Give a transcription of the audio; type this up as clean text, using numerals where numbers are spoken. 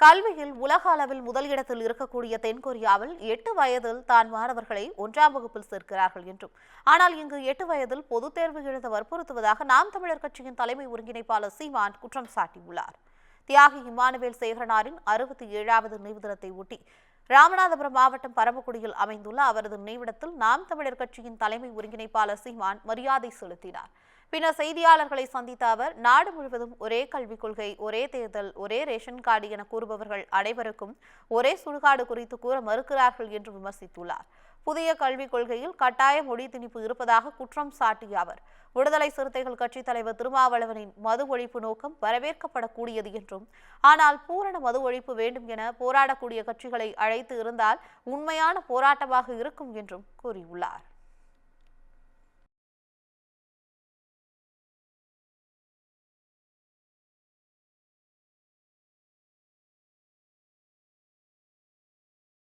கல்வியில் உலக அளவில் முதலிடத்தில் இருக்கக்கூடிய தென்கொரியாவில் 8 வயதில் தான் மாணவர்களை 1ஆம் வகுப்பில் சேர்க்கிறார்கள் என்றும், ஆனால் இங்கு 8 வயதில் பொதுத் தேர்வு எழுத வற்புறுத்துவதாக நாம் தமிழர் கட்சியின் தலைமை ஒருங்கிணைப்பாளர் சீமான் குற்றம் சாட்டியுள்ளார். தியாகி இம்மானுவேல் சேகரனாரின் 67வது நினைவு தினத்தை ஒட்டி ராமநாதபுரம் மாவட்டம் பரமக்குடியில் அமைந்துள்ள அவரது நினைவிடத்தில் நாம் தமிழர் கட்சியின் தலைமை ஒருங்கிணைப்பாளர் சீமான் மரியாதை செலுத்தினார். பின்னர் செய்தியாளர்களை சந்தித்த அவர், நாடு முழுவதும் ஒரே கல்விக் கொள்கை, ஒரே தேர்தல், ஒரே ரேஷன் கார்டு என கூறுபவர்கள் அனைவருக்கும் ஒரே சுடுகாடு குறித்து கூற மறுக்கிறார்கள் என்று விமர்சித்துள்ளார். புதிய கல்விக் கொள்கையில் கட்டாய மொழி திணிப்பு இருப்பதாக குற்றம் சாட்டிய அவர், விடுதலை சிறுத்தைகள் கட்சித் தலைவர் திருமாவளவனின் மது ஒழிப்பு நோக்கம் வரவேற்கப்படக்கூடியது என்றும், ஆனால் பூரண மது ஒழிப்பு வேண்டும் என போராடக்கூடிய கட்சிகளை அழைத்து இருந்தால் உண்மையான போராட்டமாக இருக்கும் என்றும் கூறியுள்ளார்.